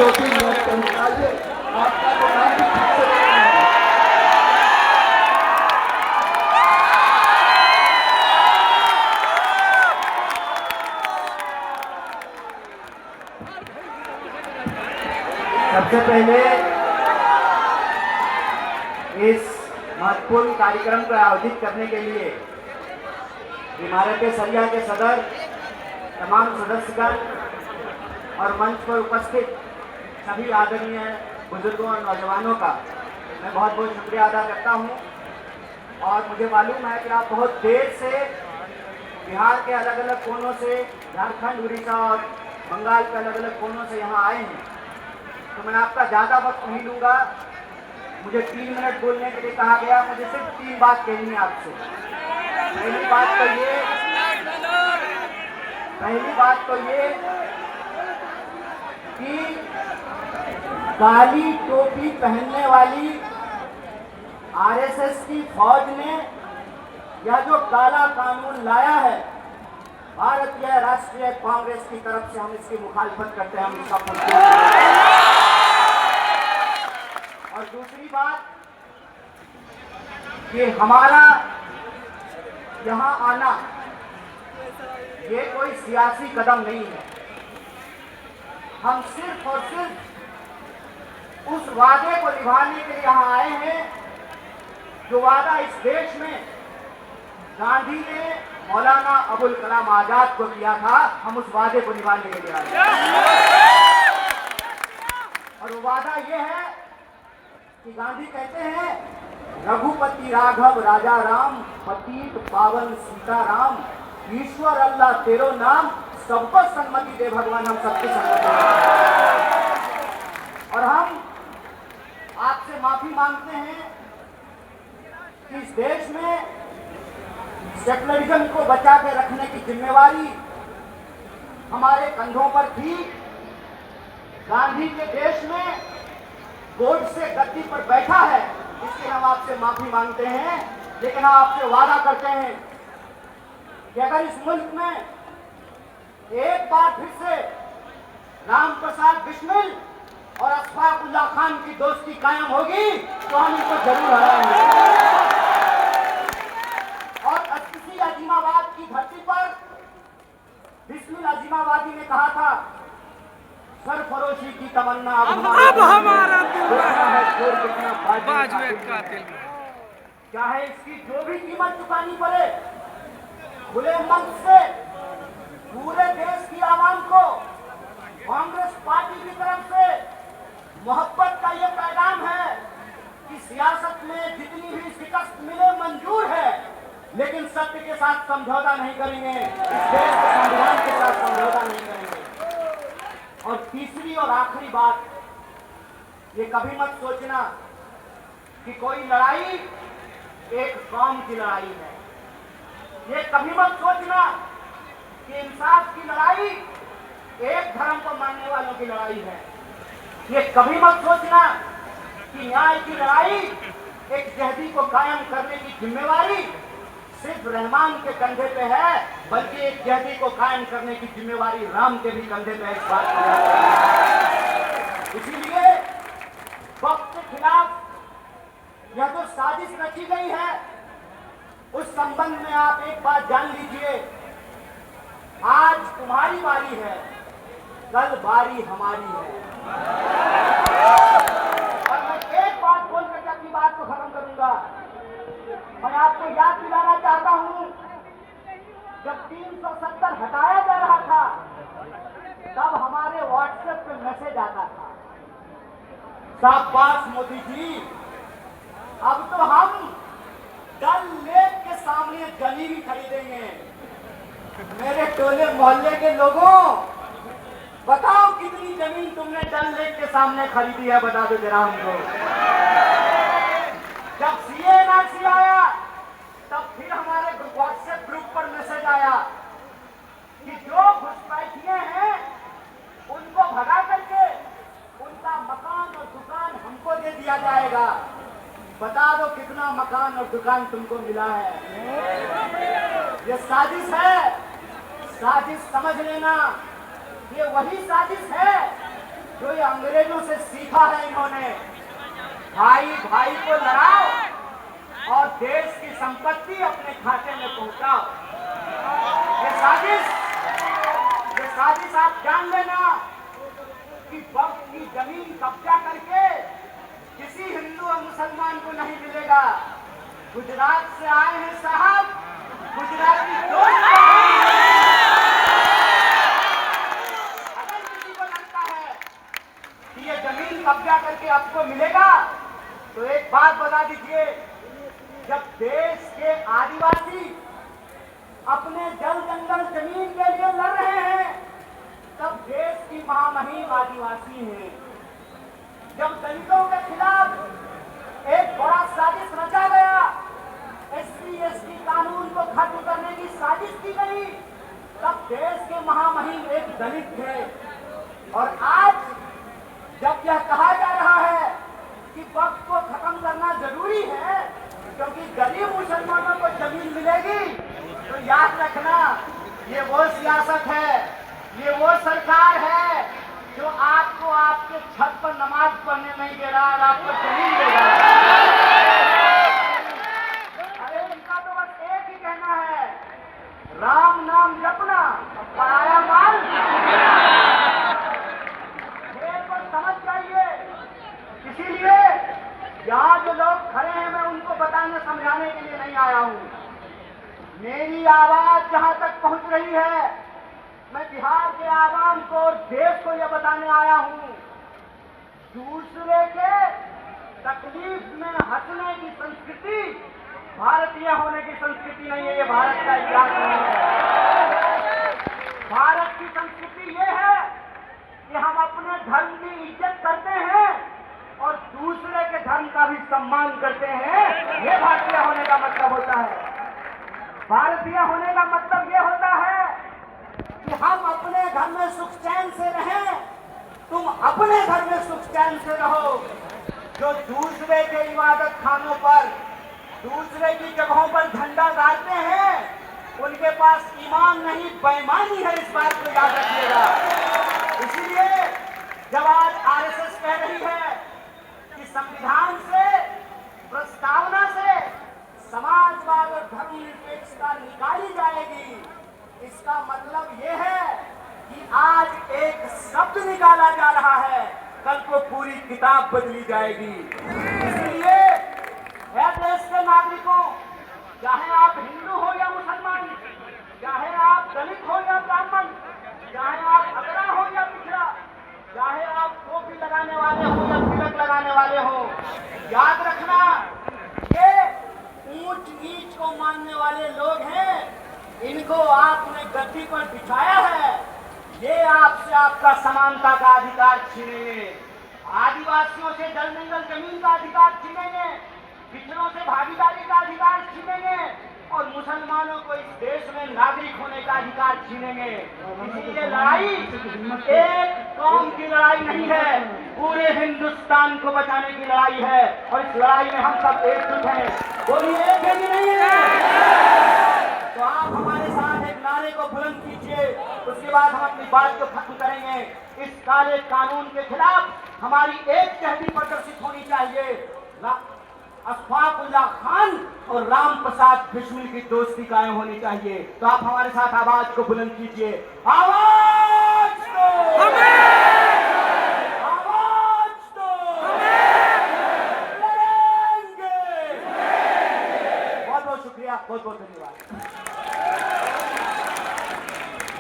टोपी मत निकालिए, आपका तो नाम भी ठीक से नहीं है। सबसे पहले इस महत्वपूर्ण कार्यक्रम को आयोजित करने के लिए इमारत सरिया के सदर, तमाम सदस्यगण और मंच पर उपस्थित सभी आदरणीय बुजुर्गों और नौजवानों का मैं बहुत बहुत शुक्रिया अदा करता हूं। और मुझे मालूम है कि आप बहुत देर से बिहार के अलग अलग कोनों से, झारखंड, उड़ीसा और बंगाल के अलग अलग कोनों से यहाँ आए हैं, तो मैं आपका ज़्यादा वक्त नहीं लूँगा। मुझे 3 मिनट बोलने के लिए कहा गया, मुझे सिर्फ 3 बात कहनी है आपसे। पहली बात तो ये कि काली टोपी पहनने वाली आरएसएस की फौज ने यह जो काला कानून लाया है, भारतीय राष्ट्रीय कांग्रेस की तरफ से हम इसकी मुखालफत करते हैं, हम इसका और दूसरी बात, ये हमारा यहाँ आना ये कोई सियासी कदम नहीं है। हम सिर्फ और सिर्फ उस वादे को निभाने के लिए यहाँ आए हैं जो वादा इस देश में गांधी ने मौलाना अबुल कलाम आजाद को किया था। हम उस वादे को निभाने के लिए आए हैं और वो वादा ये है कि गांधी कहते हैं, रघुपति राघव राजा राम, पतित पावन सीताराम, ईश्वर अल्लाह तेरो नाम, सबको सम्मति दे भगवान, हम सबकी सम्मति दे। और हम आपसे माफी मांगते हैं कि इस देश में सेकुलरिज्म को बचा के रखने की जिम्मेवारी हमारे कंधों पर थी। गांधी के देश में गोड से गद्दी पर बैठा है, इसलिए हम आपसे माफी मांगते हैं, लेकिन हम आपसे वादा करते हैं कि अगर इस मुल्क में एक बार फिर से राम प्रसाद बिस्मिल और अशफाकुल्लाह खान की दोस्ती कायम होगी तो हम इनको जरूर हराएंगे। और किसी अजीमाबाद की धरती पर बिस्मिल अजीमाबादी ने कहा था, सरफरोशी की तमन्ना अब हमारा दिल है, चाहे इसकी जो भी कीमत चुकानी पड़े। खुले मंच से पूरे देश की आवाम को कांग्रेस पार्टी की तरफ से मोहब्बत का ये पैगाम है कि सियासत में जितनी भी शिकस्त मिले मंजूर है, लेकिन सत्य के साथ समझौता नहीं करेंगे, इस देश के संविधान के साथ समझौता नहीं करेंगे। और तीसरी और आखिरी बात, ये कभी मत सोचना कि कोई लड़ाई एक कौम की लड़ाई है। ये कभी मत सोचना कि इंसाफ की लड़ाई एक धर्म को मानने वालों की लड़ाई है। ये कभी मत सोचना कि न्याय की लड़ाई एक जहदी को कायम करने की जिम्मेवारी सिर्फ रहमान के कंधे पे है, बल्कि एक जहदी को कायम करने की जिम्मेवारी राम के भी कंधे पे है। इस बात को इसीलिए वक्त के खिलाफ यह जो साजिश रची गई है, उस संबंध में आप एक बात जान लीजिए, आज तुम्हारी बारी है, कल बारी हमारी है। और मैं एक बात बोल करके अपनी बात को खत्म करूंगा। मैं आपको याद दिलाना चाहता हूं, जब 370 हटाया जा रहा था, तब हमारे व्हाट्सएप पे मैसेज आता था, शाबाश मोदी जी, अब तो हम डल लेक के सामने जमीन खरीदेंगे। मेरे टोले मोहल्ले के लोगों, बताओ कितनी जमीन तुमने डल लेक के सामने खरीदी है, बता दो जरा हमको। जब CA/NRC आया, तब फिर हमारे व्हाट्सएप ग्रुप पर मैसेज आया कि जो घुसपैठिए हैं उनको भगा करके उनका मकान और दुकान हमको दे दिया जाएगा। बता दो कितना मकान और दुकान तुमको मिला है। ये साजिश है, साजिश समझ लेना, ये वही साजिश है जो अंग्रेजों से सीखा है इन्होंने, भाई भाई को लड़ाओ और देश की संपत्ति अपने खाते में पहुंचाओ। ये साजिश आप जान लेना कि वक्त की जमीन कब्जा करके किसी हिंदू और मुसलमान को नहीं मिलेगा। गुजरात से आए हैं साहब, गुजराती दोस्त। अगर किसी को लगता है कि ये जमीन कब्जा करके आपको मिलेगा तो एक बात बता दीजिए, जब देश के आदिवासी अपने जल जंगल जमीन के लिए लड़ रहे हैं तब देश की महामहिम आदिवासी हैं। जब दलितों के खिलाफ एक बड़ा साजिश रचा गया, SC/ST कानून को खत्म करने की साजिश की गई, तब देश के महामहिम एक दलित थे। और आज जब यह कहा जा रहा है कि वक्त को खत्म करना जरूरी है क्योंकि गरीब मुसलमानों को जमीन मिलेगी, तो याद रखना ये वो सियासत है, ये वो सरकार है जो आपको आपके छत पर नमाज पढ़ने नहीं दे रहा और आपको जमीन दे रहा है। अरे इनका तो बस एक ही कहना है, राम नाम जपना, पराया माल। खेल को समझ जाइए। इसीलिए यहाँ जो लोग खड़े हैं मैं उनको बताने समझाने के लिए नहीं आया हूँ। मेरी आवाज जहाँ तक पहुँच रही है, मैं बिहार के आवाम को और देश को यह बताने आया हूँ, दूसरे के तकलीफ में हंसने की संस्कृति भारतीय होने की संस्कृति नहीं है। ये भारत का इतिहास नहीं है। भारत की संस्कृति ये है कि हम अपने धर्म की इज्जत करते हैं और दूसरे के धर्म का भी सम्मान करते हैं। ये भारतीय होने का मतलब होता है। भारतीय होने का मतलब ये होता है कि हम अपने घर में सुख चैन से रहें, तुम अपने घर में सुख चैन से रहो। जो दूसरे के इबादत खानों पर, दूसरे की जगहों पर झंडा गाड़ते हैं, उनके पास ईमान नहीं बेईमानी है, इस बात को याद रखिएगा। इसलिए जब आज RSS कह रही है कि संविधान से, प्रस्तावना से समाजवाद और धर्मनिरपेक्षता निकाली जाएगी, इसका मतलब ये है कि आज एक शब्द निकाला जा रहा है, कल को पूरी किताब बदली जाएगी। इसलिए है देश के नागरिकों, चाहे आप हिंदू हो या मुसलमान, चाहे आप दलित हो या ब्राह्मण, चाहे आप अगड़ा हो या पिछड़ा, चाहे आप टोपी लगाने वाले हो या तिलक लगाने वाले हो, याद रखना ये ऊंच नीच को मानने वाले लोग हैं। इनको आपने गद्दी पर बिठाया है, ये आपसे आपका समानता का अधिकार छीनेंगे, आदिवासियों से जल जंगल जमीन का अधिकार छीनेंगे, पिछड़ों से भागीदारी का अधिकार छीनेंगे और मुसलमानों को इस देश में नागरिक होने का अधिकार छीनेंगे। इसीलिए लड़ाई एक कौम की लड़ाई नहीं है, पूरे हिंदुस्तान को बचाने की लड़ाई है और इस लड़ाई में हम सब एकजुट हैं। बोलिए एक है कि नहीं है? तो आप हमारे साथ एक नारे को बुलंद कीजिए, उसके बाद हम अपनी बात को खत्म करेंगे। इस काले कानून के खिलाफ हमारी एक तहरीर प्रदर्शित होनी चाहिए। अशफाकुल्लाह खान और राम प्रसाद बिस्मिल की दोस्ती कायम होनी चाहिए। तो आप हमारे साथ आवाज को बुलंद कीजिए, आवाज दो, आवाज दो, लड़ेंगे। बहुत बहुत शुक्रिया, बहुत बहुत धन्यवाद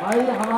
भाई हमारे